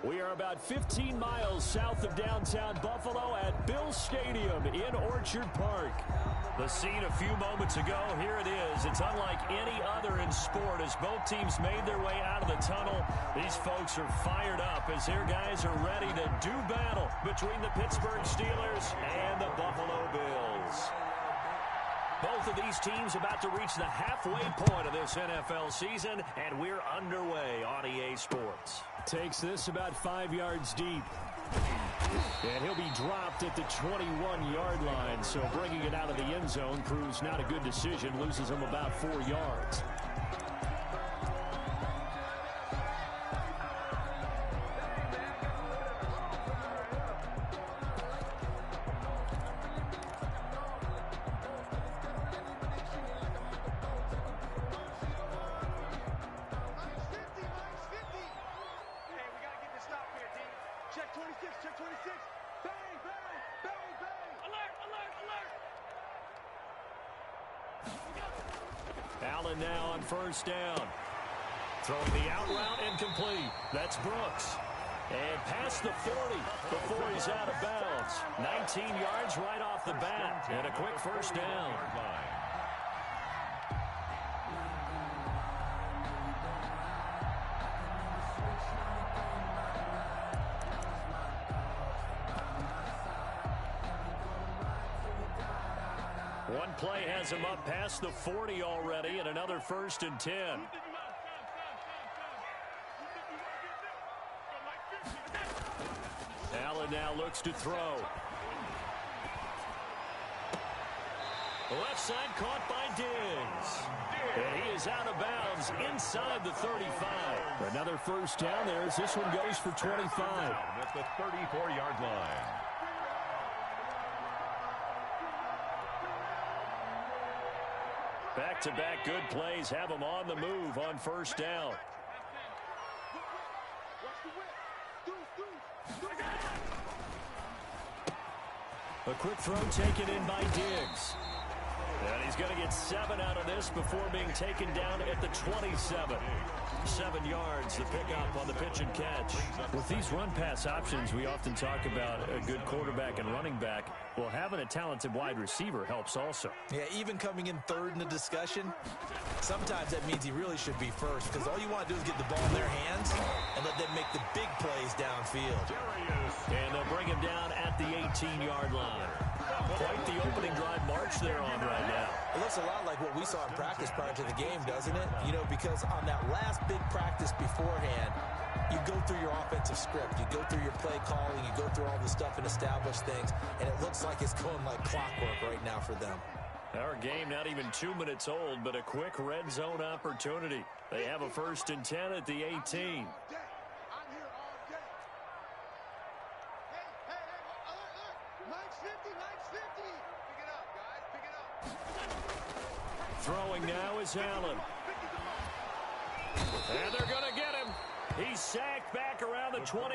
We are about 15 miles south of downtown Buffalo at Bill Stadium in Orchard Park. The scene a few moments ago, here it is. It's unlike any other in sport as both teams made their way out of the tunnel. These folks are fired up as their guys are ready to do battle between the Pittsburgh Steelers and the Buffalo Bills. Both of these teams about to reach the halfway point of this NFL season, and we're underway on EA Sports. Takes this about 5 yards deep. And he'll be dropped at the 21-yard line, so bringing it out of the end zone proves not a good decision, loses him about 4 yards. Allen now on first down. Throwing the out route incomplete. That's Brooks. And past the 40 before he's out of bounds. 19 yards right off the bat. And a quick first down. One play has him up past the 40 already, and another 1st and 10. Allen now looks to throw. Left side caught by Diggs. And he is out of bounds inside the 35. Another first down there as this one goes for 25. At the 34-yard line. Back-to-back good plays have him on the move on first down. A quick throw taken in by Diggs. And he's going to get 7 out of this before being taken down at the 27. 7 yards, the pickup on the pitch and catch. With these run-pass options, we often talk about a good quarterback and running back. Well, having a talented wide receiver helps also. Yeah, even coming in third in the discussion, sometimes that means he really should be first because all you want to do is get the ball in their hands and let them make the big plays downfield. And they'll bring him down at the 18-yard line. Quite the opening drive march they're on right now. It looks a lot like what we saw in practice prior to the game, doesn't it? You know, because on that last big practice beforehand, you go through your offensive script. You go through your play calling. You go through all the stuff and establish things. And it looks like it's going like clockwork right now for them. Our game not even 2 minutes old, but a quick red zone opportunity. They have a 1st and 10 at the 18. Throwing now is Allen. And they're going to get him. He's sacked back around the 28.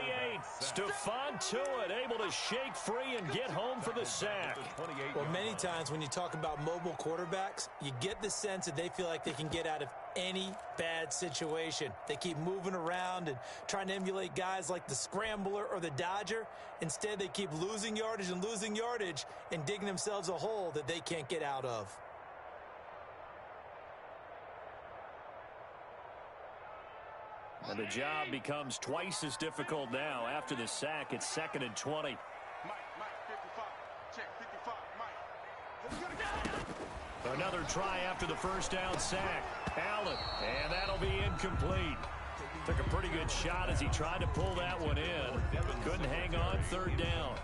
Stephon Tuitt able to shake free and get home for the sack. Well, many times when you talk about mobile quarterbacks, you get the sense that they feel like they can get out of any bad situation. They keep moving around and trying to emulate guys like the Scrambler or the Dodger. Instead, they keep losing yardage and digging themselves a hole that they can't get out of. And the job becomes twice as difficult now. After the sack, it's 2nd and 20. Mike, 55. Check, 55, Mike. Another try after the first down sack. Allen, and that'll be incomplete. Took a pretty good shot as he tried to pull that one in. Couldn't hang on, 3rd down.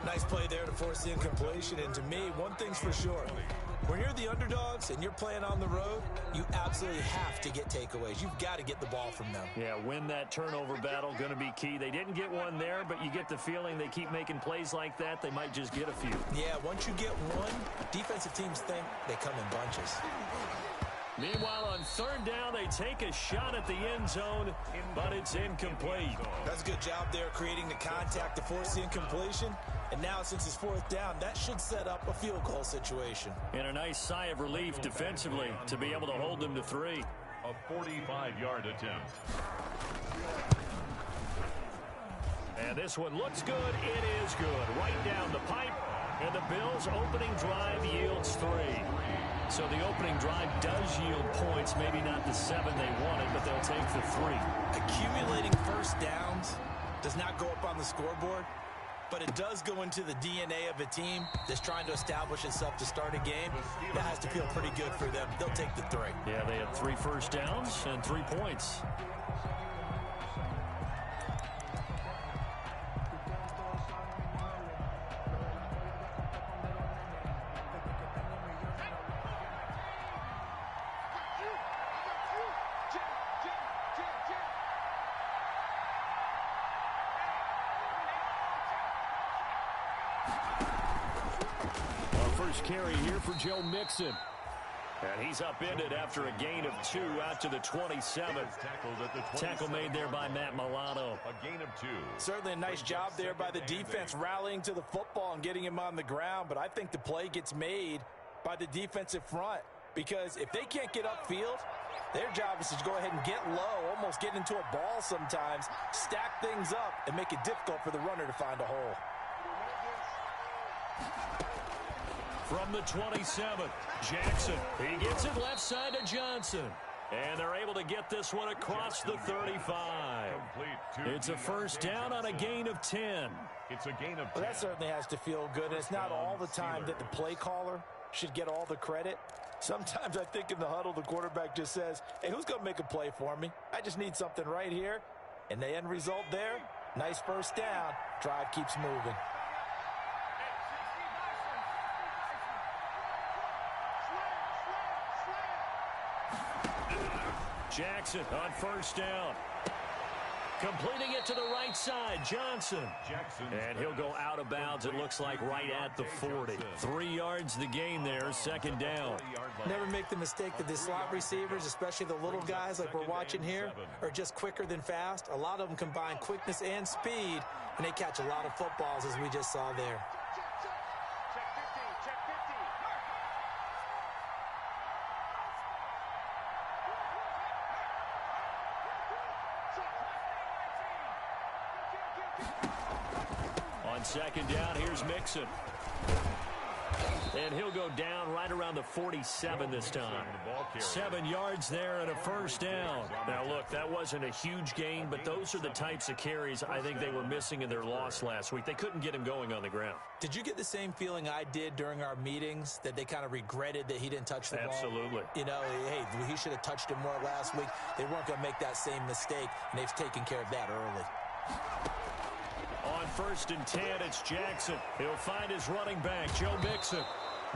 Nice play there to force the incompletion. And to me, one thing's for sure. When you're the underdogs and you're playing on the road, you absolutely have to get takeaways. You've got to get the ball from them. Yeah, win that turnover battle, going to be key. They didn't get one there, but you get the feeling they keep making plays like that, they might just get a few. Yeah, once you get one, defensive teams think they come in bunches. Meanwhile, on 3rd down, they take a shot at the end zone, but it's incomplete. That's a good job there creating the contact to force the incompletion. And now, since it's 4th down, that should set up a field goal situation. And a nice sigh of relief defensively to be able to hold them to 3. A 45-yard attempt. And this one looks good. It is good. Right down the pipe. And the Bills' opening drive yields 3. So the opening drive does yield points. Maybe not the 7 they wanted, but they'll take the 3. Accumulating first downs does not go up on the scoreboard, but it does go into the DNA of a team that's trying to establish itself to start a game. That has to feel pretty good for them. They'll take the 3. Yeah, they had 3 first downs and 3 points. Carry here for Joe Mixon. And he's upended after a gain of 2 out to the 27. Tackle made there by Matt Milano. A gain of 2. Certainly a nice job there by the defense rallying to the football and getting him on the ground. But I think the play gets made by the defensive front, because if they can't get upfield, their job is to go ahead and get low, almost get into a ball sometimes, stack things up, and make it difficult for the runner to find a hole. From the 27, Jackson. He gets it left side to Johnson. And they're able to get this one across the 35. It's a first down on a gain of 10. It's a gain of 10. Well, that certainly has to feel good. And it's not all the time that the play caller should get all the credit. Sometimes I think in the huddle, the quarterback just says, hey, who's going to make a play for me? I just need something right here. And the end result there, nice first down. Drive keeps moving. Jackson on first down. Completing it to the right side, Johnson. And he'll go out of bounds, it looks like, right at the 40. 3 yards the gain there, second down. Never make the mistake that the slot receivers, especially the little guys like we're watching here, are just quicker than fast. A lot of them combine quickness and speed, and they catch a lot of footballs, as we just saw there. Second down, here's Mixon. And he'll go down right around the 47 this time. 7 yards there and a first down. Now, look, that wasn't a huge gain, but those are the types of carries I think they were missing in their loss last week. They couldn't get him going on the ground. Did you get the same feeling I did during our meetings, that they kind of regretted that he didn't touch the ball? Absolutely. You know, hey, he should have touched him more last week. They weren't going to make that same mistake, and they've taken care of that early. On first and 10, it's Jackson. He'll find his running back, Joe Mixon.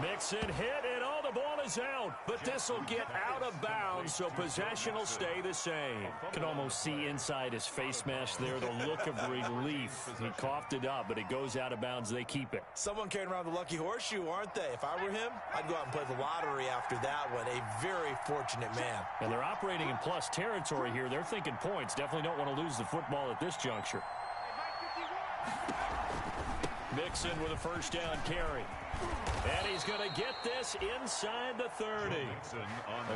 Mixon hit, and the ball is out. But this will get out of bounds, so possession will stay the same. Can almost see inside his face mask there the look of relief. He coughed it up, but it goes out of bounds. They keep it. Someone carrying around the lucky horseshoe, aren't they? If I were him, I'd go out and play the lottery after that one. A very fortunate man. And they're operating in plus territory here. They're thinking points. Definitely don't want to lose the football at this juncture. Mixon with a first down carry. And he's going to get this inside the 30.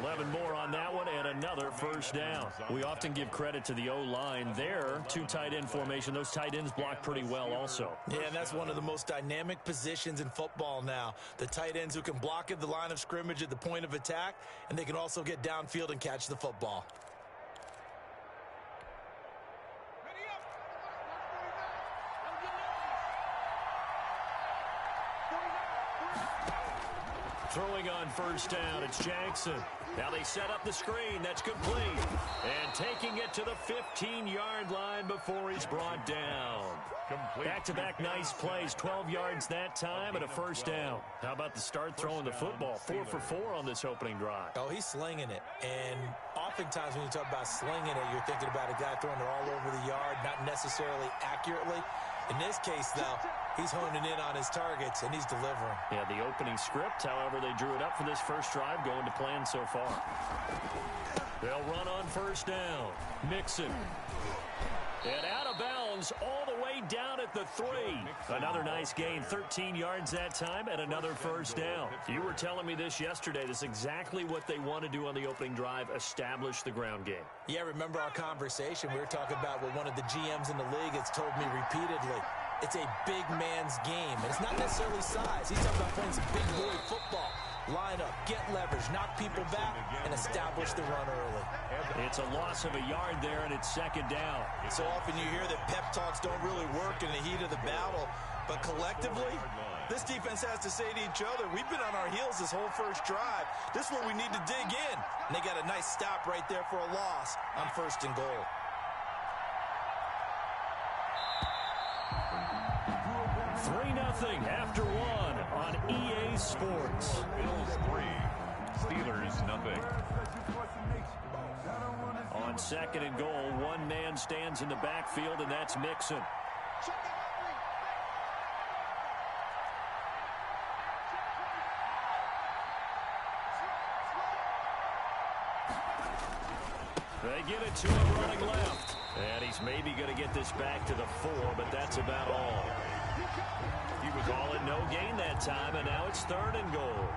11 more on that one and another first down. We often give credit to the O-line there. 2 tight end formation. Those tight ends block pretty well also. Yeah, and that's one of the most dynamic positions in football now. The tight ends who can block at the line of scrimmage at the point of attack, and they can also get downfield and catch the football. Throwing on first down, it's Jackson. Now they set up the screen. That's complete. And taking it to the 15-yard line before he's brought down. Back-to-back nice plays. 12 yards that time and a first down. How about the start throwing the football? 4 for 4 on this opening drive. Oh, he's slinging it. And oftentimes when you talk about slinging it, you're thinking about a guy throwing it all over the yard, not necessarily accurately. In this case, though, he's honing in on his targets, and he's delivering. Yeah, the opening script, however, they drew it up for this first drive, going to plan so far. They'll run on first down. Mixon. And out of bounds. bounds all the way down at the 3. Another nice gain, 13 yards that time, and another first down. You were telling me this yesterday. This is exactly what they want to do on the opening drive, establish the ground game. Yeah, remember our conversation? We were talking about what one of the GMs in the league has told me repeatedly. It's a big man's game, and it's not necessarily size. He's talking about playing some big boy football. Line up, get leverage, knock people back, and establish the run early. It's a loss of a yard there, and it's second down. So often you hear that pep talks don't really work in the heat of the battle, but collectively, this defense has to say to each other, we've been on our heels this whole first drive. This is where we need to dig in. And they got a nice stop right there for a loss on 1st and goal. Nothing after 1 on EA Sports. Bills 3, Steelers nothing. On 2nd and goal, one man stands in the backfield, and that's Mixon. They get it to him running left. And he's maybe going to get this back to the 4, but that's about all. He was all in, no gain that time, and now it's 3rd and goal.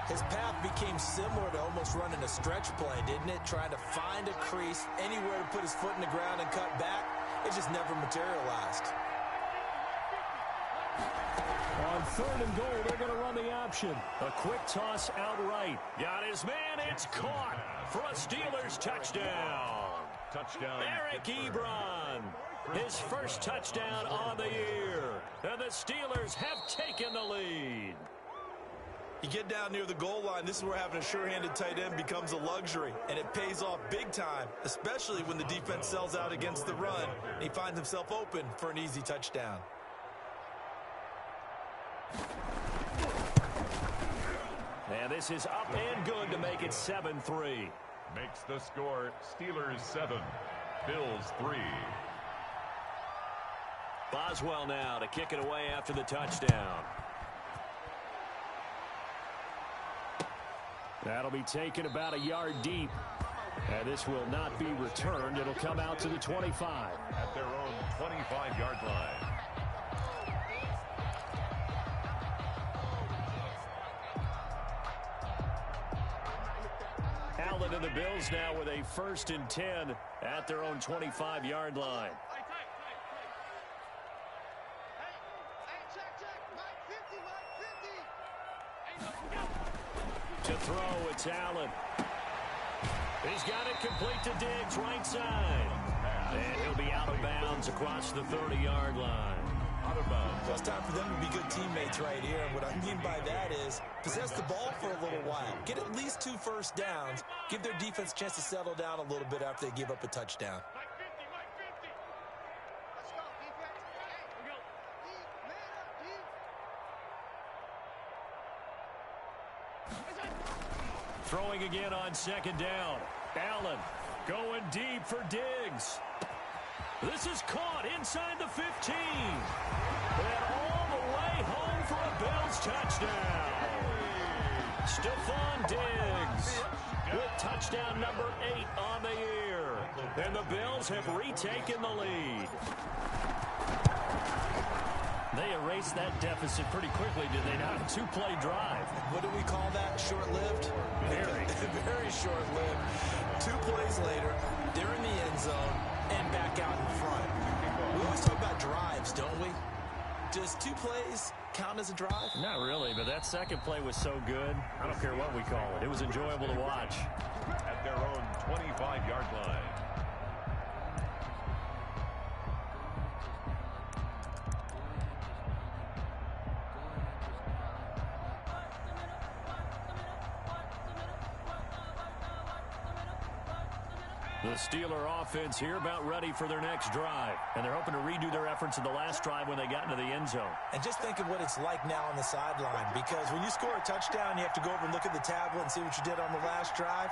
His path became similar to almost running a stretch play, didn't it? Trying to find a crease, anywhere to put his foot in the ground and cut back. It just never materialized. On 3rd and goal, they're going to run the option. A quick toss outright. Got his man. It's caught for a Steelers touchdown. Touchdown. Eric Ebron. His first touchdown on the year. And the Steelers have taken the lead. You get down near the goal line, this is where having a sure-handed tight end becomes a luxury, and it pays off big time, especially when the defense sells out against the run, and he finds himself open for an easy touchdown. And this is up and good to make it 7-3. Makes the score Steelers 7, Bills 3. Boswell now to kick it away after the touchdown. That'll be taken about a yard deep. And this will not be returned. It'll come out to the 25. At their own 25-yard line. Allen and the Bills now with a 1st and 10 at their own 25-yard line. To throw, it's Allen. He's got it complete to Diggs, right side. And he'll be out of bounds across the 30-yard line. Out of bounds. So it's time for them to be good teammates right here. And what I mean by that is possess the ball for a little while. Get at least 2 first downs. Give their defense a chance to settle down a little bit after they give up a touchdown. Throwing again on 2nd down. Allen going deep for Diggs. This is caught inside the 15. And all the way home for a Bills touchdown. Stephon Diggs with touchdown number 8 on the year. And the Bills have retaken the lead. They erased that deficit pretty quickly, did they not? 2-play drive. What do we call that? Short-lived? Very. Very short-lived. 2 plays later, they're in the end zone and back out in front. We always talk about drives, don't we? Does 2 plays count as a drive? Not really, but that second play was so good. I don't care what we call it. It was enjoyable to watch. At their own 25-yard line. The Steeler offense here about ready for their next drive. And they're hoping to redo their efforts in the last drive when they got into the end zone. And just think of what it's like now on the sideline, because when you score a touchdown, you have to go over and look at the tablet and see what you did on the last drive.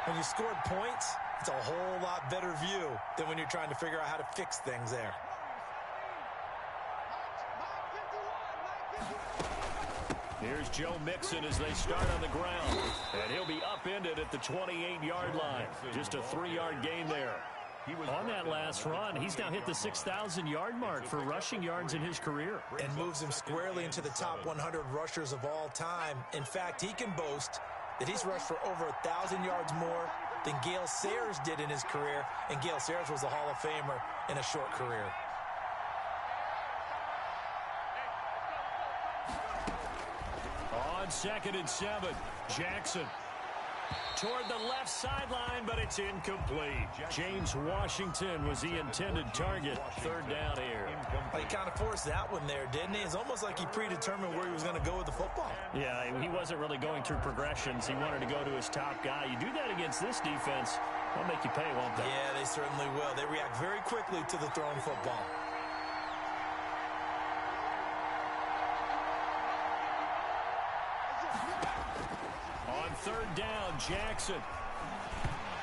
When you scored points, it's a whole lot better view than when you're trying to figure out how to fix things there. Here's Joe Mixon as they start on the ground. And he'll be upended at the 28-yard line. Just a 3-yard gain there. On that last run, he's now hit the 6,000-yard mark for rushing yards in his career. And moves him squarely into the top 100 rushers of all time. In fact, he can boast that he's rushed for over 1,000 yards more than Gale Sayers did in his career. And Gale Sayers was a Hall of Famer in a short career. On 2nd and 7, Jackson toward the left sideline, but it's incomplete. James Washington was the intended target. 3rd down here. Well, he kind of forced that one there, didn't he? It's almost like he predetermined where he was going to go with the football. Yeah, he wasn't really going through progressions. He wanted to go to his top guy. You do that against this defense, they'll make you pay, won't they? Yeah, they certainly will. They react very quickly to the thrown football. On 3rd down, Jackson.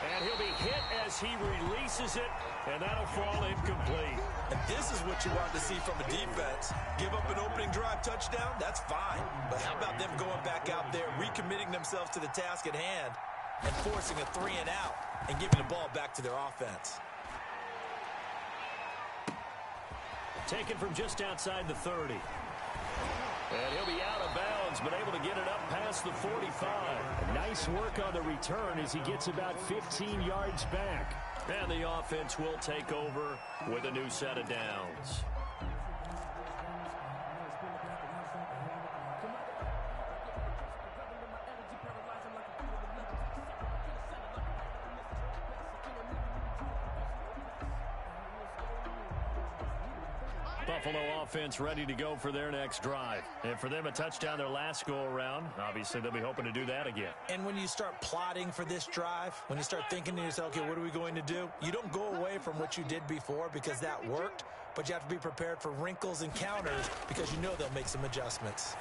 And he'll be hit as he releases it, and that'll fall incomplete. And this is what you want to see from a defense. Give up an opening drive touchdown, that's fine. But how about them going back out there, recommitting themselves to the task at hand, and forcing a 3 and out, and giving the ball back to their offense. Taken from just outside the 30. And he'll be out of bounds, but able to get it up past the 45. Nice work on the return as he gets about 15 yards back. And the offense will take over with a new set of downs. Buffalo offense ready to go for their next drive. And for them, a touchdown their last go-around. Obviously, they'll be hoping to do that again. And when you start plotting for this drive, when you start thinking to yourself, okay, what are we going to do? You don't go away from what you did before because that worked, but you have to be prepared for wrinkles and counters because you know they'll make some adjustments.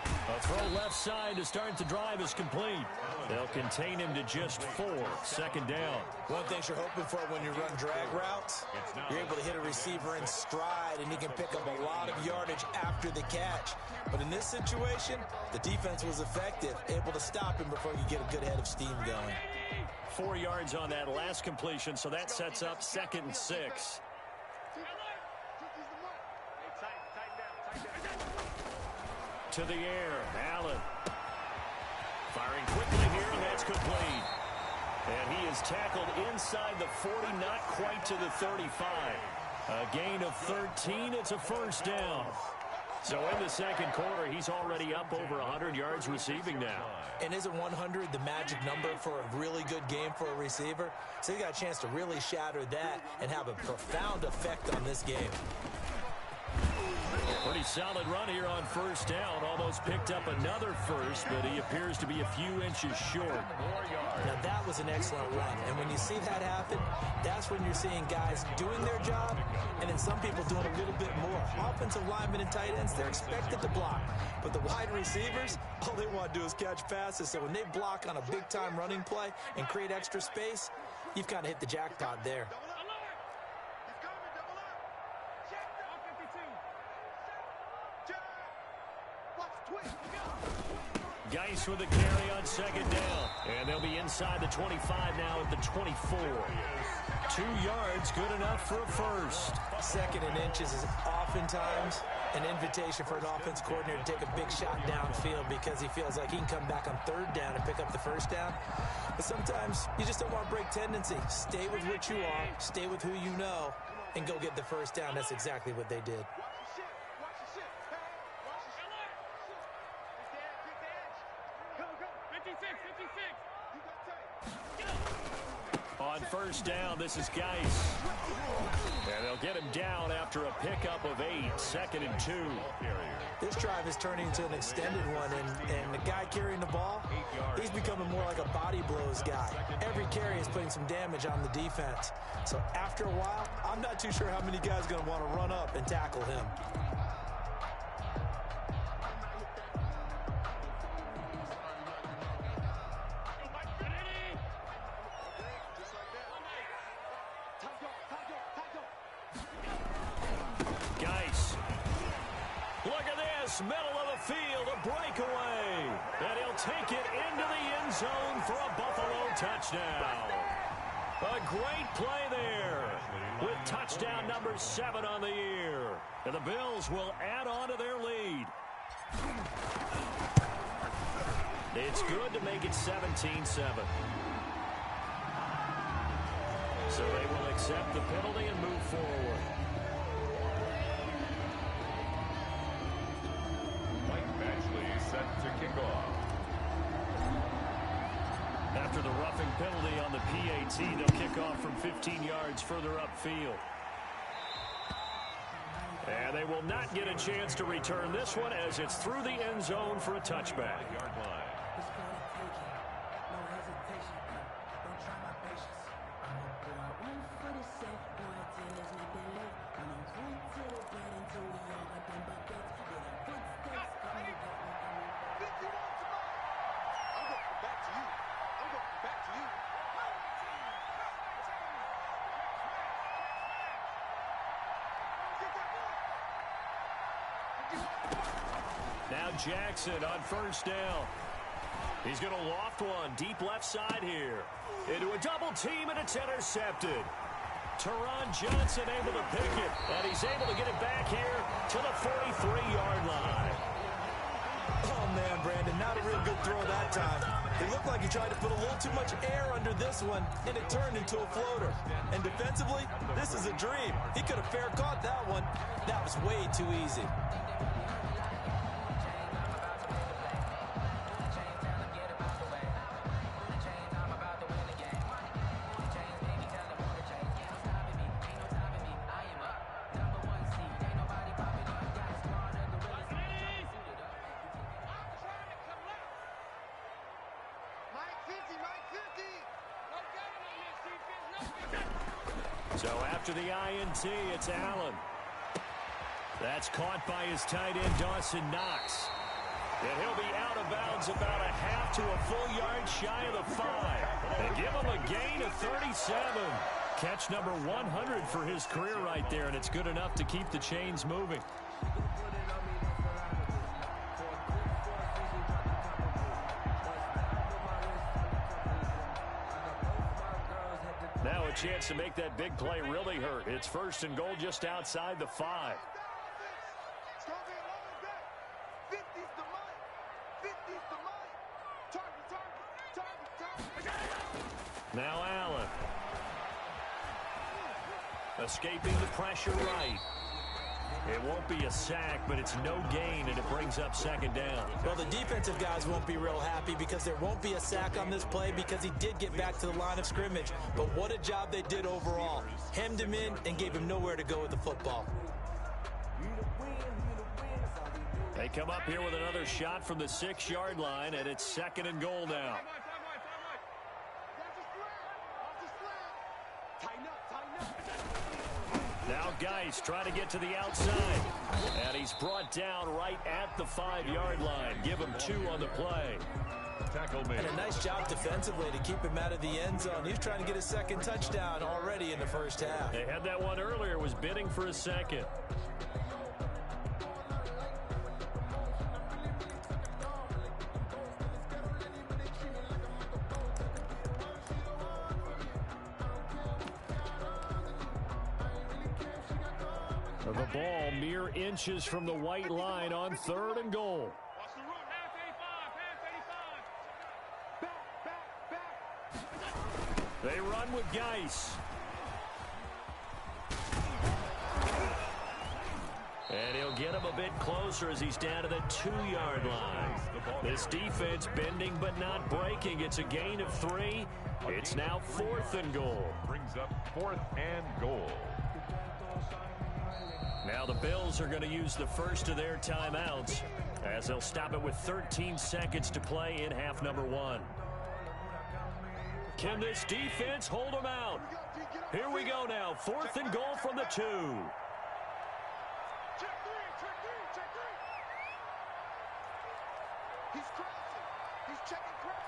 A throw left side to start the drive is complete. They'll contain him to just 4. 2nd down. One thing you're hoping for when you run drag routes, you're able to hit a receiver in stride, and he can pick up a lot of yardage after the catch. But in this situation, the defense was effective, able to stop him before you get a good head of steam going. 4 yards on that last completion, so that sets up 2nd and 6. To the air, Allen. Firing quickly here, and that's complete. And he is tackled inside the 40, not quite to the 35. A gain of 13, it's a 1st down. So in the 2nd quarter, he's already up over 100 yards receiving now. And isn't 100 the magic number for a really good game for a receiver? So you got a chance to really shatter that and have a profound effect on this game. Pretty solid run here on 1st down. Almost picked up another first, but he appears to be a few inches short. Now, that was an excellent run. And when you see that happen, that's when you're seeing guys doing their job and then some people doing a little bit more. Offensive linemen and tight ends, they're expected to block. But the wide receivers, all they want to do is catch passes. So when they block on a big-time running play and create extra space, you've kind of hit the jackpot there. Geis with a carry on 2nd down. And they'll be inside the 25 now at the 24. 2 yards, good enough for a first. 2nd and inches is oftentimes an invitation for an offense coordinator to take a big shot downfield because he feels like he can come back on 3rd down and pick up the 1st down. But sometimes you just don't want to break tendency. Stay with what you are, stay with who you know, and go get the 1st down. That's exactly what they did. On 1st down, this is Geis. And they'll get him down after a pickup of 8. 2nd and 2. This drive is turning into an extended one, and the guy carrying the ball, he's becoming more like a body blows guy. Every carry is putting some damage on the defense. So after a while, I'm not too sure how many guys are going to want to run up and tackle him. Middle of the field, a breakaway. And he'll take it into the end zone for a Buffalo touchdown. A great play there with touchdown number 7 on the year. And the Bills will add on to their lead. It's good to make it 17-7. So they will accept the penalty and move forward. Mike Badgley set to kick off. After the roughing penalty on the PAT, they'll kick off from 15 yards further upfield. And they will not get a chance to return this one as it's through the end zone for a touchback. Now Jackson on first down. He's going to loft one deep left side here. Into a double team, and it's intercepted. Teron Johnson able to pick it, and he's able to get it back here to the 43-yard line. Oh, man, Brandon, not a real good throw that time. It looked like he tried to put a little too much air under this one, and it turned into a floater. And defensively, this is a dream. He could have fair caught that one. That was way too easy. So after the INT, it's Allen. That's caught by his tight end, Dawson Knox. And he'll be out of bounds about a half to a full yard shy of the 5. And give him a gain of 37. Catch number 100 for his career right there, and it's good enough to keep the chains moving. Now a chance to make that big play really hurt. It's first and goal just outside the 5. Now Allen. Escaping the pressure right. It won't be a sack, but it's no gain, and it brings up second down. Well, the defensive guys won't be real happy because there won't be a sack on this play because he did get back to the line of scrimmage. But what a job they did overall. Hemmed him in and gave him nowhere to go with the football. They come up here with another shot from the 6-yard line, and it's second and goal now. Now Geis trying to get to the outside. And he's brought down right at the 5-yard line. Give him 2 on the play. Tackle made. And a nice job defensively to keep him out of the end zone. He's trying to get his second touchdown already in the first half. They had that one earlier, was bidding for a second. The ball mere inches from the white line on third and goal. They run with Geis. And he'll get him a bit closer as he's down to the 2-yard line. This defense bending but not breaking. It's a gain of 3. It's now 4th and goal. Brings up 4th and goal. Now the Bills are going to use the first of their timeouts as they'll stop it with 13 seconds to play in half number 1. Can this defense hold them out? Here we go now. 4th and goal from the 2. He's crossing. He's checking cross.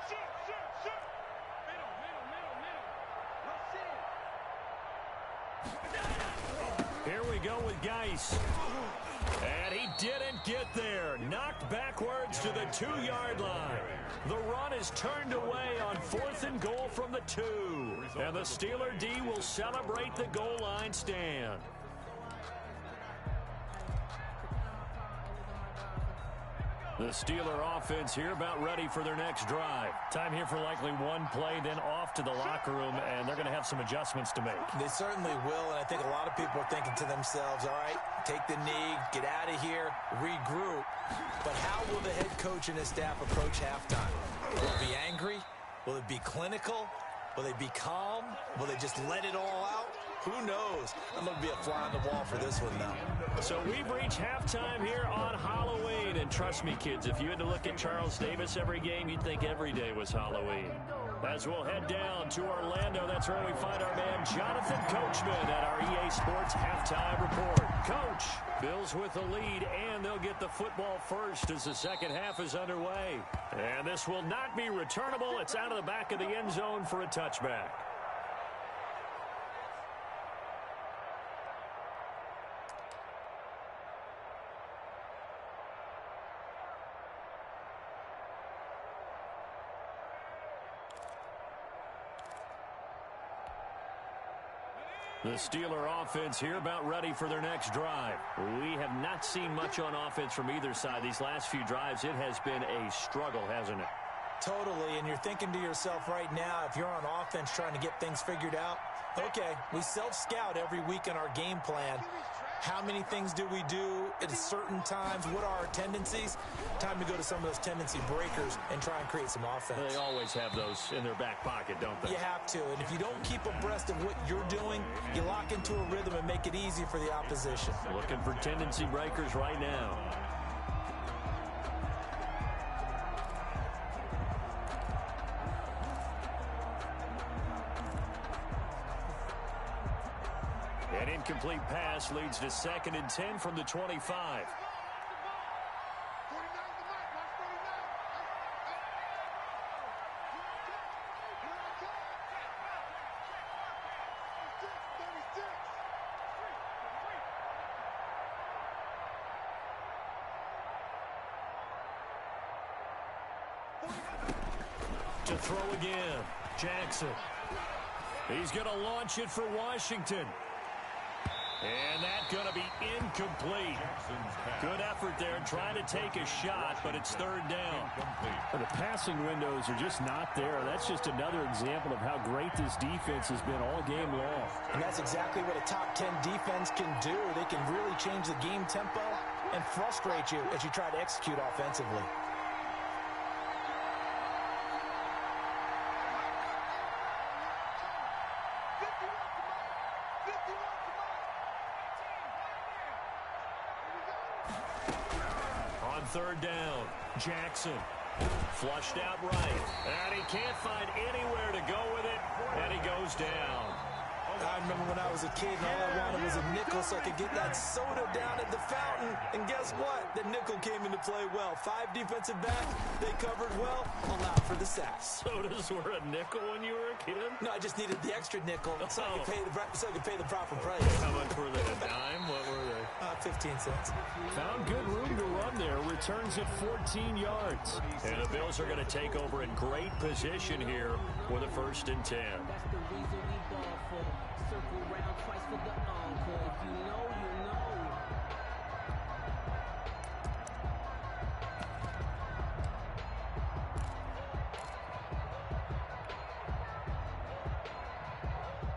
Shoot. Middle. Here we go with Geis. And he didn't get there. Knocked backwards to the 2-yard line. The run is turned away on 4th and goal from the 2. And the Steeler D will celebrate the goal line stand. The Steeler offense here about ready for their next drive. Time here for likely one play, then off to the locker room, and they're going to have some adjustments to make. They certainly will, and I think a lot of people are thinking to themselves, all right, take the knee, get out of here, regroup. But how will the head coach and his staff approach halftime? Will it be angry? Will it be clinical? Will they be calm? Will they just let it all out? Who knows? I'm going to be a fly on the wall for this one, though. So we've reached halftime here on Halloween. And trust me, kids, if you had to look at Charles Davis every game, you'd think every day was Halloween. As we'll head down to Orlando, that's where we find our man Jonathan Coachman at our EA Sports Halftime Report. Coach, Bills with the lead, and they'll get the football first as the second half is underway. And this will not be returnable. It's out of the back of the end zone for a touchback. The Steeler offense here about ready for their next drive. We have not seen much on offense from either side. These last few drives, it has been a struggle, hasn't it? Totally, and you're thinking to yourself right now, if you're on offense trying to get things figured out, okay, we self-scout every week in our game plan. How many things do we do at certain times? What are our tendencies? Time to go to some of those tendency breakers and try and create some offense. They always have those in their back pocket, don't they? You have to, and if you don't keep abreast of what you're doing, you lock into a rhythm and make it easy for the opposition. Looking for tendency breakers right now. An incomplete pass leads to 2nd and 10 from the 25. To throw again, Jackson. He's going to launch it for Washington. And that's going to be incomplete. Good effort there trying to take a shot, but it's 3rd down. The passing windows are just not there. That's just another example of how great this defense has been all game long. And that's exactly what a top 10 defense can do. They can really change the game tempo and frustrate you as you try to execute offensively. On 3rd down, Jackson flushed out right, and he can't find anywhere to go with it, and he goes down. I remember when I was a kid and all I wanted was a nickel so I could get that soda down at the fountain. And guess what? The nickel came into play well. 5 defensive backs, they covered well, allowed for the sacks. Sodas were a nickel when you were a kid? No, I just needed the extra nickel so I could pay the proper price. How much were they? A dime? What were they? 15 cents. Found good room to run there. Returns at 14 yards. And the Bills are going to take over in great position here with a 1st and 10.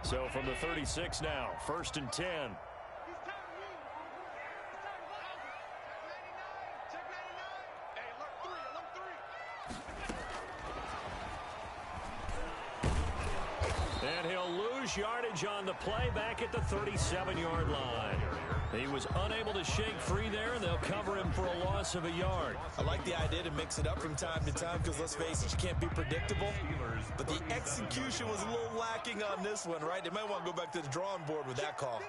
So from the 36 now, 1st and 10. And he'll lose yardage on the play back at the 37-yard line. He was unable to shake free there, and they'll cover him for a loss of a yard. I like the idea to mix it up from time to time because, let's face it, you can't be predictable. But the execution was a little lacking on this one, right? They might want to go back to the drawing board with that call.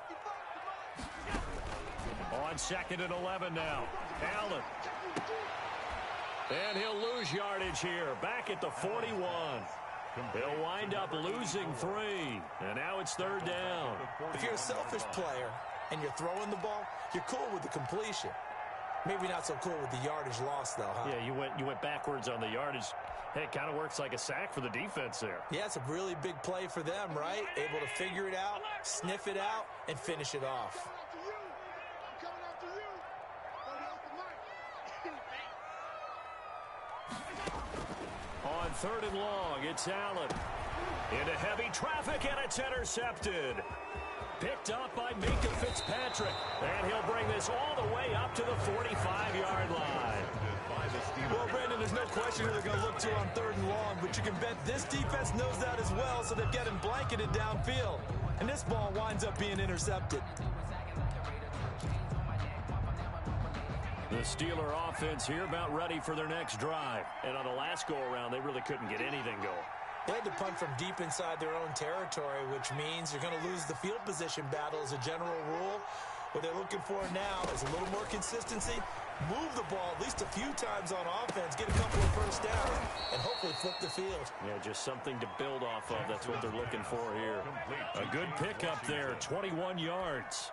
On 2nd and 11 now, Allen. And he'll lose yardage here, back at the 41. He'll wind up losing 3, and now it's 3rd down. If you're a selfish player and you're throwing the ball, you're cool with the completion. Maybe not so cool with the yardage loss, though, huh? Yeah, you went backwards on the yardage. Hey, it kind of works like a sack for the defense there. Yeah, it's a really big play for them, right? Able to figure it out, sniff it out, and finish it off. On 3rd and long, it's Allen. Into heavy traffic, and it's intercepted. Picked up by Minka Fitzpatrick. And he'll bring this all the way up to the 45-yard line. Well, Brandon, there's no question who they're going to look to on 3rd and long, but you can bet this defense knows that as well, so they're getting blanketed downfield. And this ball winds up being intercepted. The Steeler offense here about ready for their next drive. And on the last go-around, they really couldn't get anything going. They had to punt from deep inside their own territory, which means you're going to lose the field position battle as a general rule. What they're looking for now is a little more consistency, move the ball at least a few times on offense, get a couple of first downs, and hopefully flip the field. Yeah, just something to build off of. That's what they're looking for here. A good pickup there, 21 yards.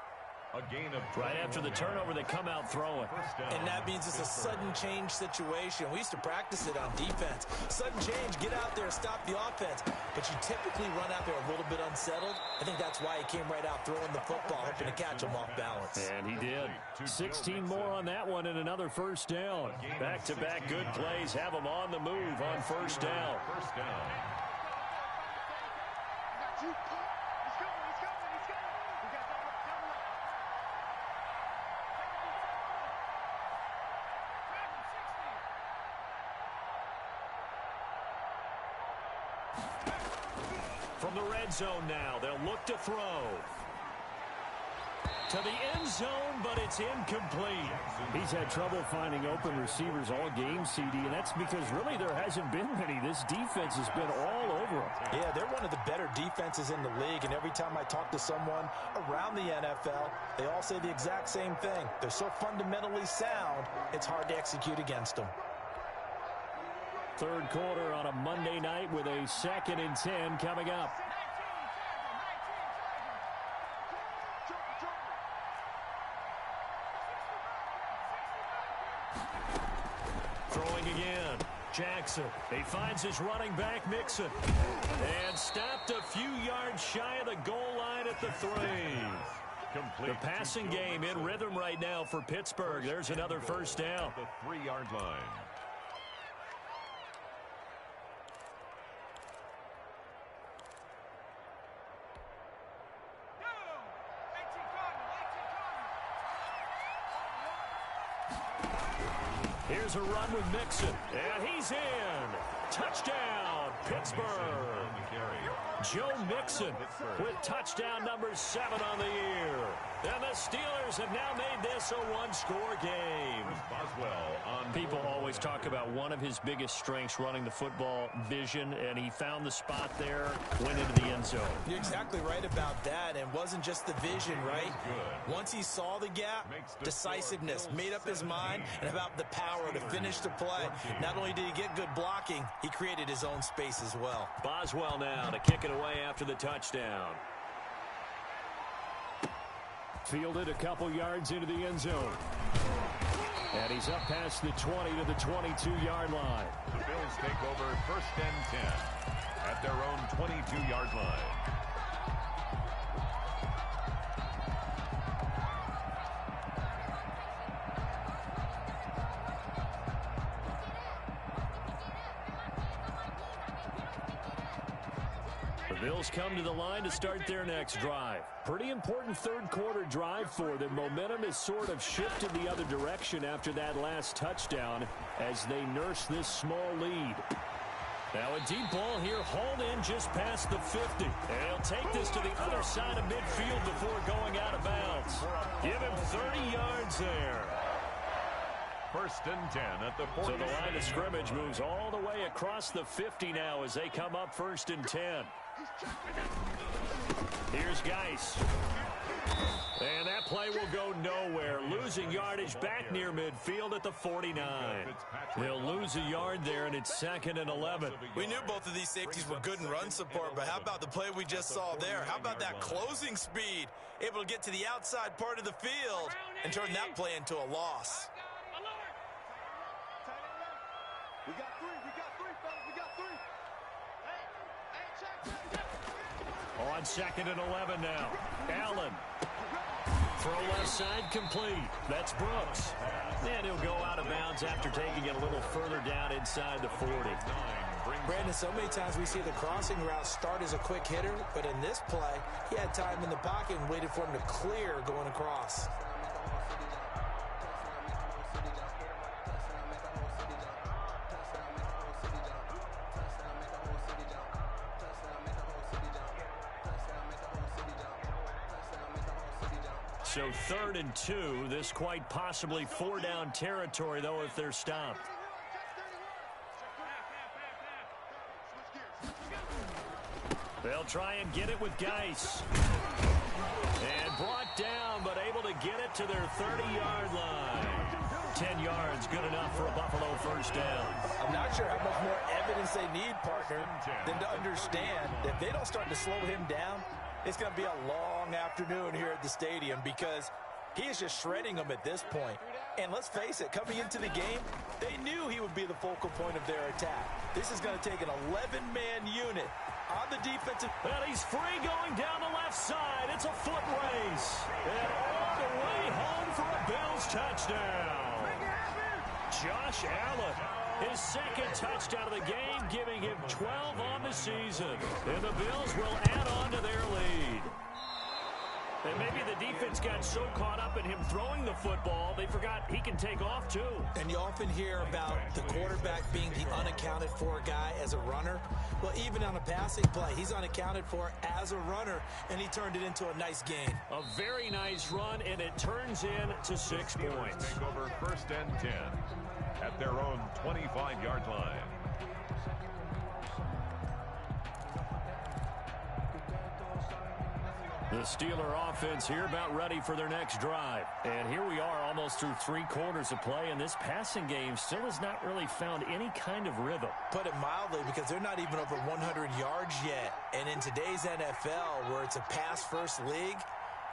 A gain of right after the turnover, they come out throwing. And that means it's a sudden change situation. We used to practice it on defense. Sudden change, get out there, stop the offense. But you typically run out there a little bit unsettled. I think that's why he came right out throwing the football, hoping to catch him off balance. And he did. 16 more on that one and another first down. Back-to-back good plays have him on the move on first down. First down. From the red zone now, they'll look to throw. To the end zone, but it's incomplete. He's had trouble finding open receivers all game, CD, and that's because really there hasn't been many. This defense has been all over them. Yeah, they're one of the better defenses in the league, and every time I talk to someone around the NFL, they all say the exact same thing. They're so fundamentally sound, it's hard to execute against them. Third quarter on a Monday night with a 2nd and 10 coming up. Throwing again. Jackson. He finds his running back, Mixon. And stopped a few yards shy of the goal line at the 3. The passing game in rhythm right now for Pittsburgh. There's another first down. The 3-yard line. Here's a run with Mixon, and he's in. Touchdown, Pittsburgh. Joe Mixon with touchdown number 7 on the year. And the Steelers have now made this a one-score game. People always talk about one of his biggest strengths running the football, vision, and he found the spot there, went into the end zone. You're exactly right about that, and wasn't just the vision, right? Once he saw the gap, decisiveness, made up his mind, and about the power to finish the play. Not only did he get good blocking, he created his own space as well. Boswell now to kick it away after the touchdown. Fielded a couple yards into the end zone. And he's up past the 20 to the 22-yard line. The Bills take over 1st and 10 at their own 22-yard line. Bills come to the line to start their next drive. Pretty important third quarter drive for them. Momentum has sort of shifted the other direction after that last touchdown as they nurse this small lead. Now a deep ball here, hauled in just past the 50. And he'll take this to the other side of midfield before going out of bounds. Give him 30 yards there. 1st and 10 at the 40. So the line of scrimmage moves all the way across the 50 now as they come up 1st and 10. Here's Geis. And that play will go nowhere. Losing yardage back near midfield at the 49. They'll lose a yard there, and it's 2nd and 11. We knew both of these safeties were good in run support, but how about the play we just saw there? How about that closing speed? able to get to the outside part of the field and turn that play into a loss. We got three, fellas, we got three. Hey, check. On 2nd and 11 now. Allen. Throw left side complete. That's Brooks. And he'll go out of bounds after taking it a little further down inside the 40. Brandon, so many times we see the crossing route start as a quick hitter, but in this play, he had time in the pocket and waited for him to clear going across. So 3rd and 2, this quite possibly 4-down territory, though, if they're stopped. They'll try and get it with Geis. And brought down, but able to get it to their 30-yard line. 10 yards, good enough for a Buffalo first down. I'm not sure how much more evidence they need, partner, than to understand that if they don't start to slow him down, it's going to be a long afternoon here at the stadium because he is just shredding them at this point. And let's face it, coming into the game, they knew he would be the focal point of their attack. This is going to take an 11-man unit on the defensive. And he's free going down the left side. It's a foot race. And all the way home for a Bills touchdown. Josh Allen, his 2nd touchdown of the game, giving him 12 on the season. And the Bills will add on to their lead. And maybe the defense got so caught up in him throwing the football, they forgot he can take off too. And you often hear about the quarterback being the unaccounted for guy as a runner. Well, even on a passing play, he's unaccounted for as a runner, and he turned it into a nice gain. A very nice run, and it turns into 6 points. Take over 1st and 10 at their own 25-yard line. The Steeler offense here about ready for their next drive. And here we are almost through 3 quarters of play, and this passing game still has not really found any kind of rhythm. Put it mildly, because they're not even over 100 yards yet. And in today's NFL, where it's a pass-first league,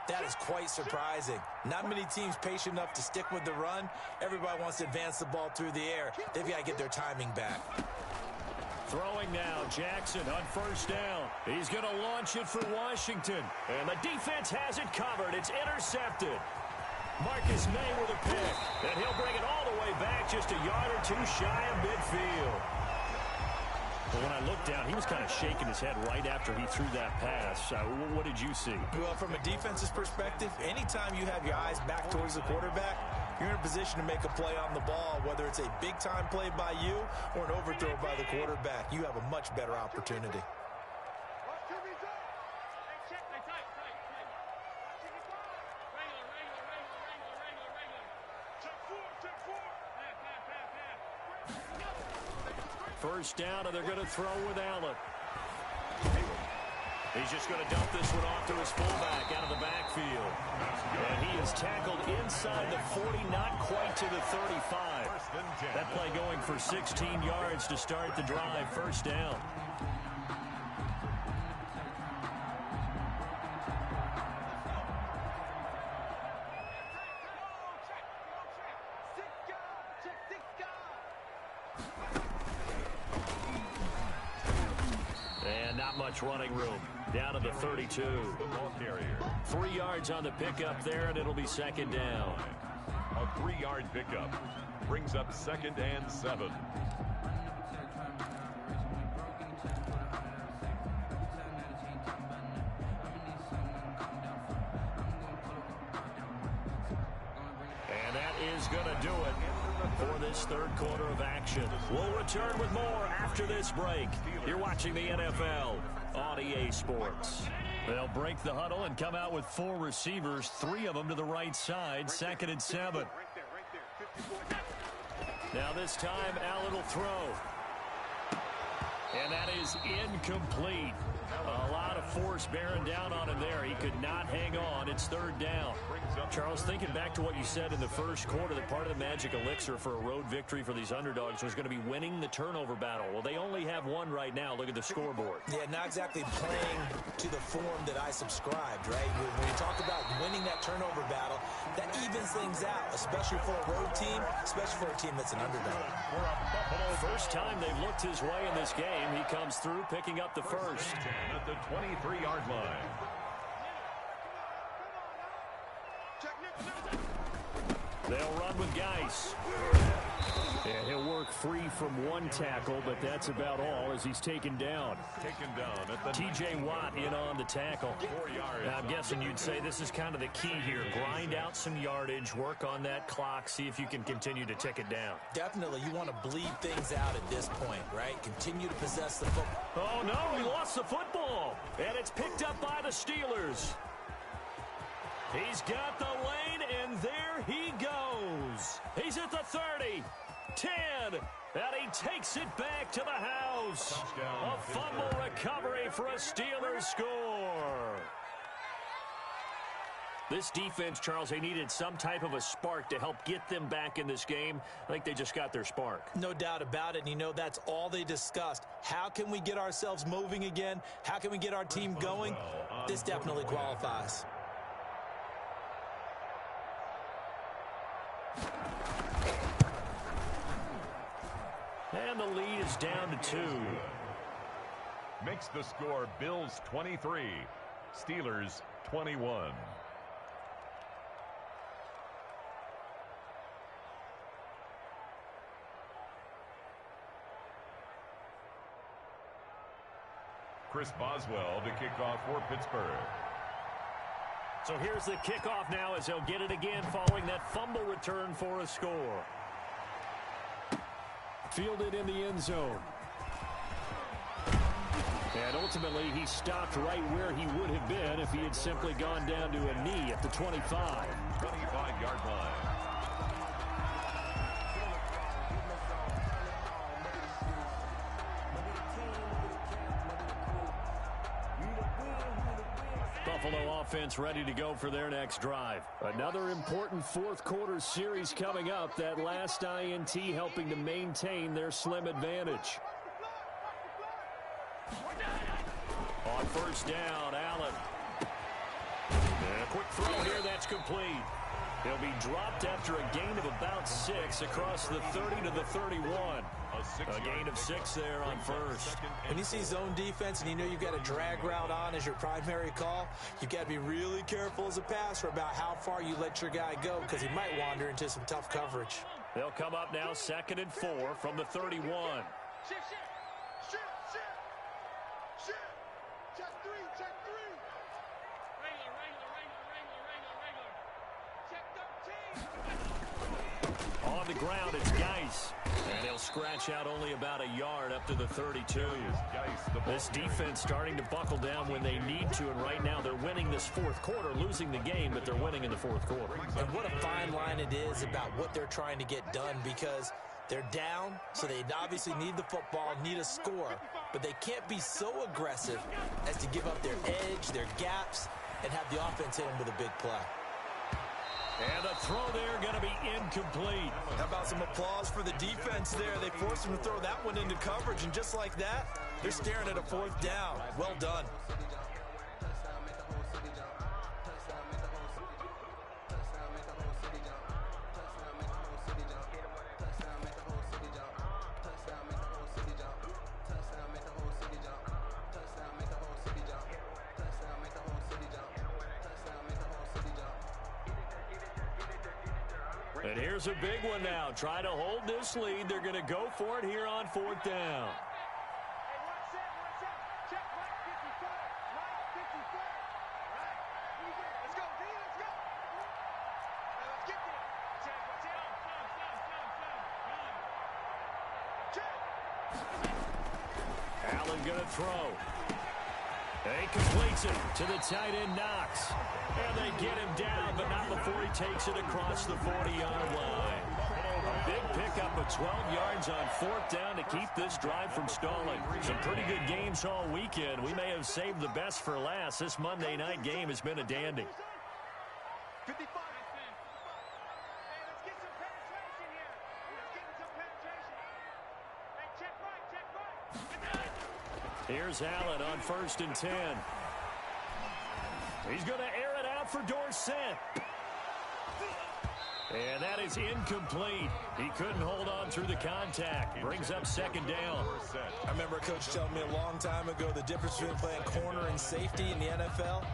that is quite surprising. Not many teams patient enough to stick with the run. Everybody wants to advance the ball through the air. They've got to get their timing back. Throwing now, Jackson on 1st down. He's going to launch it for Washington. And the defense has it covered. It's intercepted. Marcus May with a pick. And he'll bring it all the way back just a yard or 2 shy of midfield. But when I looked down, he was kind of shaking his head right after he threw that pass. What did you see? Well, from a defense's perspective, anytime you have your eyes back towards the quarterback, you're in a position to make a play on the ball, whether it's a big-time play by you or an overthrow by the quarterback. You have a much better opportunity. First down, and they're going to throw with Allen. He's just going to dump this one off to his fullback out of the backfield. And he is tackled inside the 40, not quite to the 35. That play going for 16 yards to start the drive. First down. Much running room down to the 32. 3 yards on the pickup there, and it'll be 2nd down. A 3-yard pickup brings up 2nd and 7. And that is going to do it for this 3rd quarter of action. We'll return with more after this break. You're watching the NFL on EA Sports. They'll break the huddle and come out with 4 receivers, 3 of them to the right side, 2nd and 7. Now this time, Allen will throw. And that is incomplete. A lot of force bearing down on him there. He could not hang on. It's 3rd down. Charles, thinking back to what you said in the first quarter, that part of the magic elixir for a road victory for these underdogs was going to be winning the turnover battle. Well, they only have one right now. Look at the scoreboard. Yeah, not exactly playing to the form that I subscribed, right? When you talk about winning that turnover battle, that evens things out, especially for a road team, especially for a team that's an underdog. First time they've looked his way in this game. He comes through picking up the first. At the 23-yard line. They'll run with Geis. And he'll work free from one tackle, but that's about all as he's taken down. Taken down at the T.J. Watt in on the tackle. 4 yards. Now, I'm guessing you'd say this is kind of the key here. Grind out some yardage, work on that clock, see if you can continue to tick it down. Definitely, you want to bleed things out at this point, right? Continue to possess the football. Oh, no, he lost the football. And it's picked up by the Steelers. He's got the lane, and there he goes. He's at the 30, 10, and he takes it back to the house. A fumble recovery for a Steelers score. This defense, Charles, they needed some type of a spark to help get them back in this game. I think they just got their spark. No doubt about it, and you know that's all they discussed. How can we get ourselves moving again? How can we get our team going? This definitely qualifies. And the lead is down to 2. Makes the score Bills 23, Steelers 21. Chris Boswell to kick off for Pittsburgh. So here's the kickoff now as they'll get it again following that fumble return for a score. Fielded in the end zone. And ultimately, he stopped right where he would have been if he had simply gone down to a knee at the 25. 25-yard line. Buffalo offense ready to go for their next drive. Another important fourth quarter series coming up. That last INT helping to maintain their slim advantage. On first down, Allen. And a quick throw here, that's complete. He'll be dropped after a gain of about 6 across the 30 to the 31. A gain of 6 there on first. When you see zone defense and you know you've got a drag route on as your primary call, you've got to be really careful as a passer about how far you let your guy go because he might wander into some tough coverage. They'll come up now 2nd and 4 from the 31. Shift. Check three. Regular. Check 13. On the ground, it's Geis. And he'll scratch out only about a yard up to the 32. This defense starting to buckle down when they need to, and right now they're winning this fourth quarter, losing the game, but they're winning in the fourth quarter. And what a fine line it is about what they're trying to get done because they're down, so they obviously need the football, need a score, but they can't be so aggressive as to give up their edge, their gaps, and have the offense hit them with a big play. And the throw there going to be incomplete. How about some applause for the defense there? They forced him to throw that one into coverage, and just like that, they're staring at a fourth down. Well done. And here's a big one now. Try to hold this lead. They're going to go for it here on 4th down. Hey, one set. Check right 55. Right 55. Right. Let's go, D. Let's go. Now let's get there. Check. Watch out. Check. Allen going to throw. He completes it to the tight end, Knox. And they get him down, but not before he takes it across the 40-yard line. A big pickup of 12 yards on 4th down to keep this drive from stalling. Some pretty good games all weekend. We may have saved the best for last. This Monday night game has been a dandy. 55. Here's Allen on 1st and 10. He's going to air it out for Dorsett. And that is incomplete. He couldn't hold on through the contact. Brings up 2nd down. I remember a coach telling me a long time ago the difference between playing corner and safety in the NFL.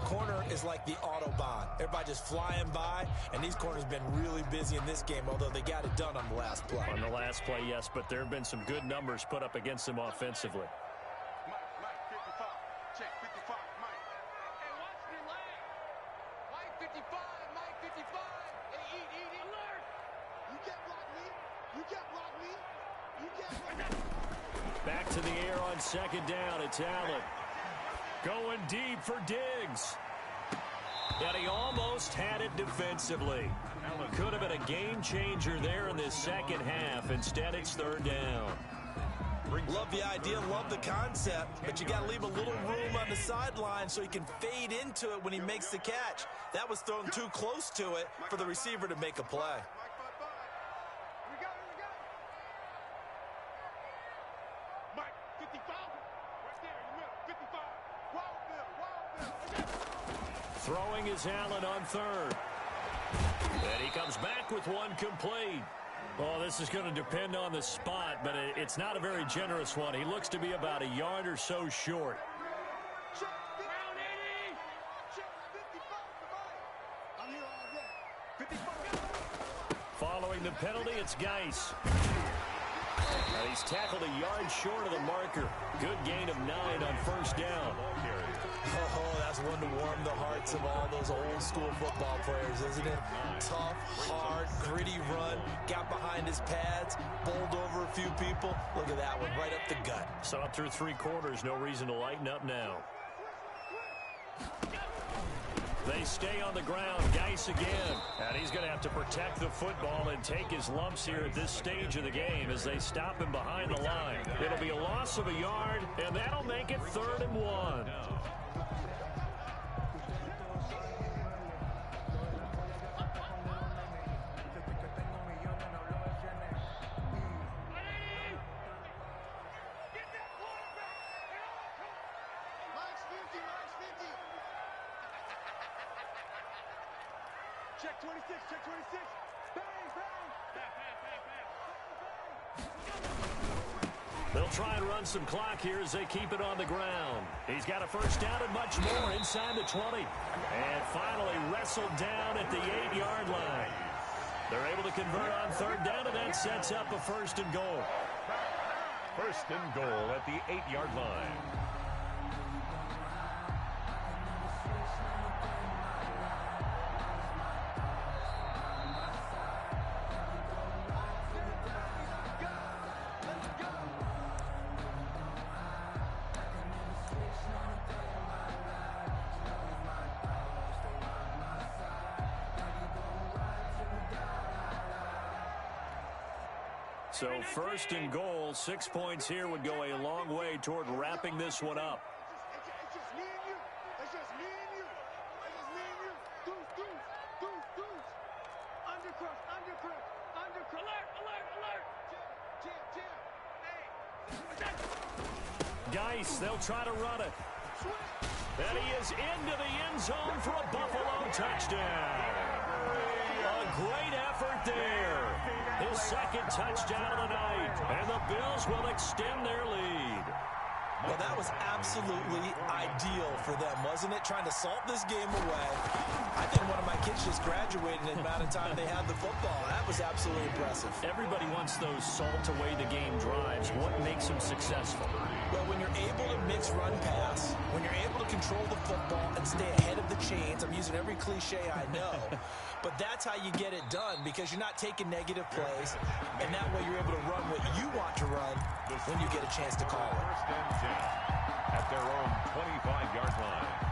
Corner is like the Autobahn. Everybody just flying by, and these corners have been really busy in this game, although they got it done on the last play. On the last play, yes, but there have been some good numbers put up against them offensively. Mike, 55. Check, 55, Mike. Hey, watch the lane. Mike, 55. Mike, 55. Hey, eat. Alert. You can't block me. You can't block me. You can't block me. Back to the air on 2nd down. It's Allen. Going deep for Diggs. And he almost had it defensively. Could have been a game changer there in this second half. Instead, it's 3rd down. Love the idea, love the concept, but you got to leave a little room on the sideline so he can fade into it when he makes the catch. That was thrown too close to it for the receiver to make a play. We got it. Mike, 55. Right there in the middle. 55. Wild Bill. Throwing is Allen on 3rd. And he comes back with one complete. Oh, this is going to depend on the spot, but it's not a very generous one. He looks to be about a yard or so short. Check 80. Check 55 to Mike. I'm here all day. 55. Following the penalty, it's Geis. And he's tackled a yard short of the marker. Good gain of 9 on 1st down. Oh, that's one to warm the hearts of all those old school football players, isn't it? Tough, hard, gritty run. Got behind his pads, bowled over a few people. Look at that one, right up the gut. Saw it through 3 quarters. No reason to lighten up now. They stay on the ground. Geis again. And he's going to have to protect the football and take his lumps here at this stage of the game as they stop him behind the line. It'll be a loss of a yard, and that'll make it 3rd and 1. Check 26, check 26. Bang, bang. They'll try and run some clock here as they keep it on the ground. He's got a 1st down and much more inside the 20. And finally wrestled down at the 8-yard line. They're able to convert on 3rd down, and that sets up a 1st and goal. 1st and goal at the 8-yard line. So 1st and goal, 6 points here would go a long way toward wrapping this one up. It's just me and you. It's just me and you. It's just me and you. Deuce. Undercrush. Alert. Jim. Hey. Geis, they'll try to run it. And he is into the end zone for a Buffalo touchdown. A great effort there. His 2nd touchdown of the night. And the Bills will extend their lead. Well, that was absolutely ideal for them, wasn't it? Trying to salt this game away. I think one of my kids just graduated in the amount of time they had the football. That was absolutely impressive. Everybody wants those salt away the game drives. What makes them successful? Well, when you're able to mix run pass, when you're able to control the football and stay ahead of the chains, I'm using every cliche I know, but that's how you get it done because you're not taking negative plays, and that way you're able to run what you want to run when you get a chance to call it. 1st and 10 at their own 25-yard line.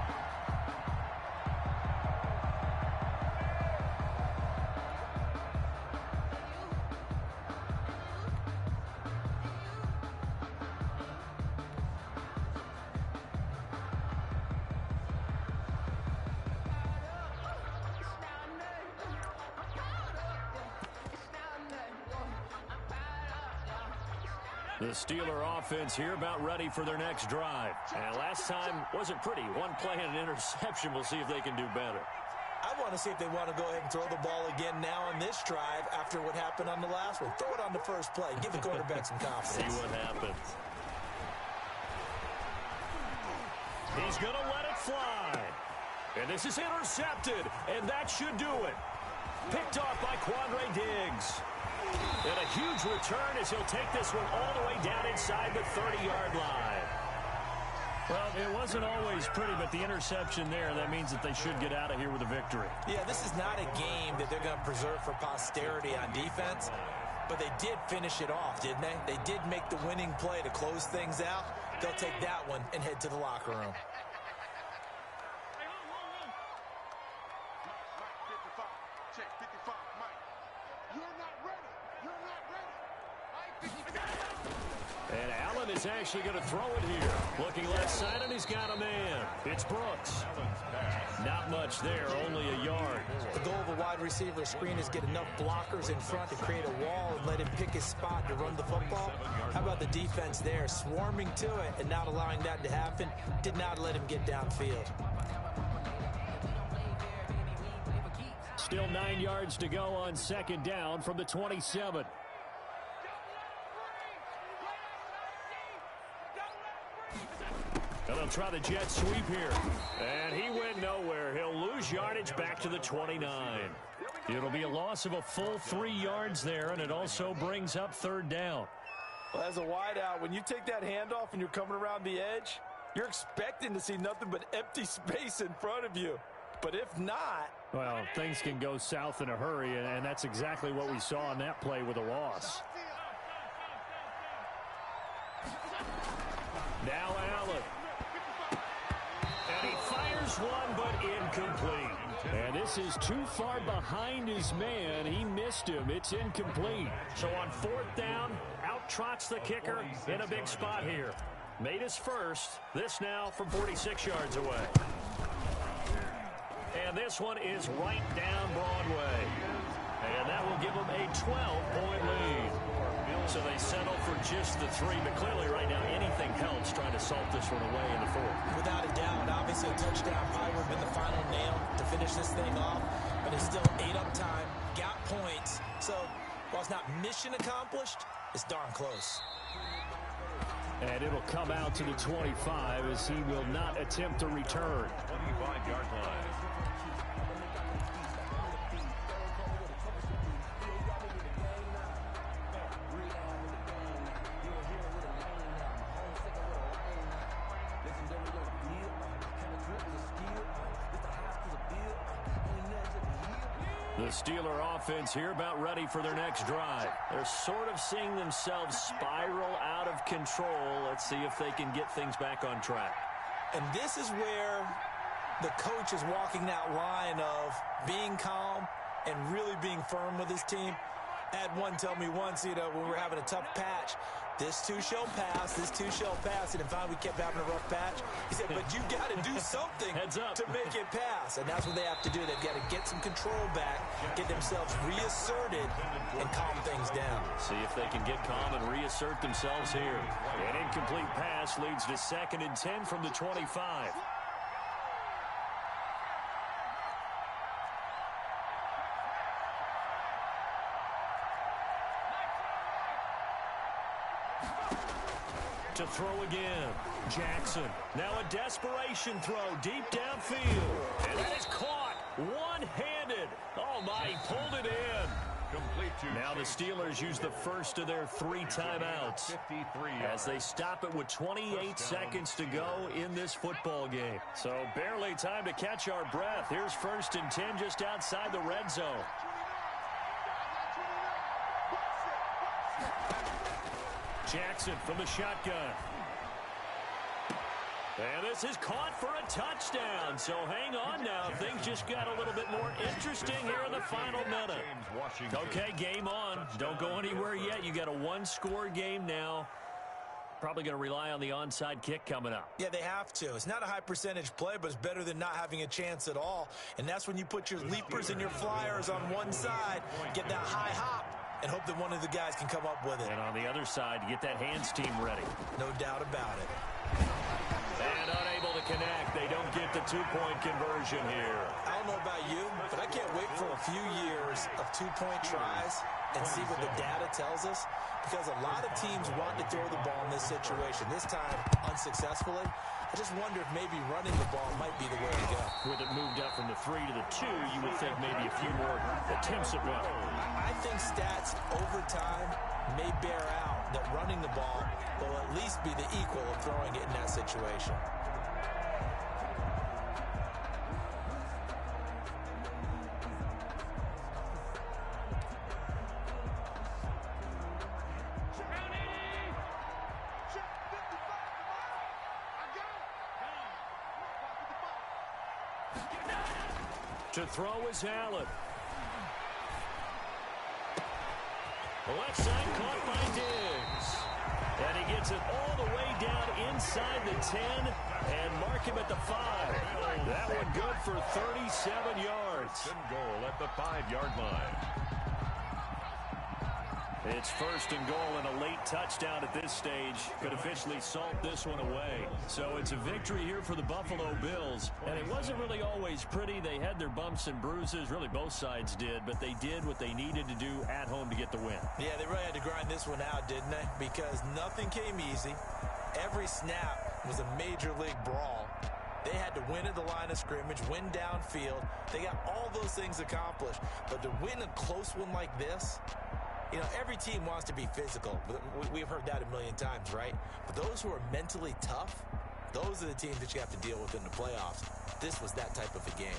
The Steeler offense here about ready for their next drive. And last time wasn't pretty. One play and an interception. We'll see if they can do better. I want to see if they want to go ahead and throw the ball again now on this drive after what happened on the last one. Throw it on the first play. Give the quarterback some confidence. See what happens. He's going to let it fly. And this is intercepted. And that should do it. Picked off by Quandre Diggs. And a huge return as he'll take this one all the way down inside the 30-yard line. Well, it wasn't always pretty, but the interception there, that means that they should get out of here with a victory. Yeah, this is not a game that they're going to preserve for posterity on defense, but they did finish it off, didn't they? They did make the winning play to close things out. They'll take that one and head to the locker room. Check 55, Mike. You're not ready. You're not ready. Mike 55. And Allen is actually going to throw it here. Looking left side, and he's got a man. It's Brooks. Not much there, only a yard. The goal of a wide receiver screen is get enough blockers in front to create a wall and let him pick his spot to run the football. How about the defense there, swarming to it and not allowing that to happen? Did not let him get downfield. Still 9 yards to go on second down from the 27. And they'll try the jet sweep here. And he went nowhere. He'll lose yardage back to the 29. It'll be a loss of a full 3 yards there, and it also brings up third down. Well, as a wideout, when you take that handoff and you're coming around the edge, you're expecting to see nothing but empty space in front of you. But if not... Well, things can go south in a hurry, and that's exactly what we saw on that play with a loss. Now Allen. And he fires one, but incomplete. And this is too far behind his man. He missed him. It's incomplete. So on fourth down, out trots the kicker in a big spot here. Made his first. This now from 46 yards away. And this one is right down Broadway. And that will give them a 12-point lead. So they settle for just the 3. But clearly right now anything helps trying to salt this one away in the fourth. Without a doubt, obviously a touchdown probably would have been the final nail to finish this thing off. But it's still 8 up time, got points. So while it's not mission accomplished, it's darn close. And it'll come out to the 25 as he will not attempt to return. 25-yard line. The Steeler offense here about ready for their next drive. They're sort of seeing themselves spiral out of control. Let's see if they can get things back on track. And this is where the coach is walking that line of being calm and really being firm with his team. I had one tell me once, when we were having a tough patch, this too shall pass, this too shall pass. And finally we kept having a rough patch. He said, but you got to do something Heads up. to make it pass. And that's what they have to do. They've got to get some control back, get themselves reasserted, and calm things down. See if they can get calm and reassert themselves here. An incomplete pass leads to 2nd and 10 from the 25. To throw again. Jackson. Now a desperation throw deep downfield. And that is caught one-handed. Oh, my, he pulled it in. Complete to Now the Steelers use the first of their 3 timeouts 53 as they stop it with 28 seconds to go in this football game. So barely time to catch our breath. Here's 1st and 10 just outside the red zone. Jackson from the shotgun. And this is caught for a touchdown. So hang on now. Things just got a little bit more interesting here in the final minute. Okay, game on. Don't go anywhere yet. You got a 1-score game now. Probably going to rely on the onside kick coming up. Yeah, they have to. It's not a high percentage play, but it's better than not having a chance at all. And that's when you put your leapers and your flyers on one side, get that high hop, and hope that one of the guys can come up with it. And on the other side, get that hands team ready. No doubt about it. And unable to connect. They don't get the two-point conversion here. I don't know about you, but I can't wait for a few years of two-point tries and see what the data tells us, because a lot of teams want to throw the ball in this situation. This time, unsuccessfully. I just wonder if maybe running the ball might be the way to go. With it moved up from the 3 to the 2, you would think maybe a few more attempts at running. I think stats over time may bear out that running the ball will at least be the equal of throwing it in that situation. To throw is Allen. The left side caught by Diggs. And he gets it all the way down inside the 10 and mark him at the 5. That one good for 37 yards. And goal at the 5-yard line. It's first and goal, and a late touchdown at this stage could officially salt this one away. So it's a victory here for the Buffalo Bills. And it wasn't really always pretty. They had their bumps and bruises. Really, both sides did. But they did what they needed to do at home to get the win. Yeah, they really had to grind this one out, didn't they? Because nothing came easy. Every snap was a major league brawl. They had to win at the line of scrimmage, win downfield. They got all those things accomplished. But to win a close one like this, you know, every team wants to be physical. We've heard that a million times, right? But those who are mentally tough, those are the teams that you have to deal with in the playoffs. This was that type of a game.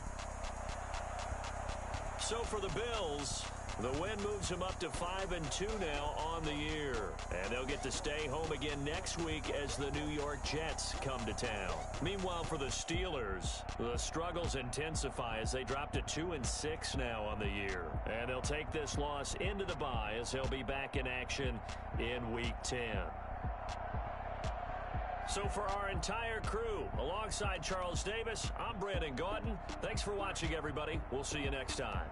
So for the Bills, the win moves them up to 5-2 now on the year. And they'll get to stay home again next week as the New York Jets come to town. Meanwhile, for the Steelers, the struggles intensify as they drop to 2-6 now on the year. And they'll take this loss into the bye as they'll be back in action in Week 10. So for our entire crew, alongside Charles Davis, I'm Brandon Gaudin. Thanks for watching, everybody. We'll see you next time.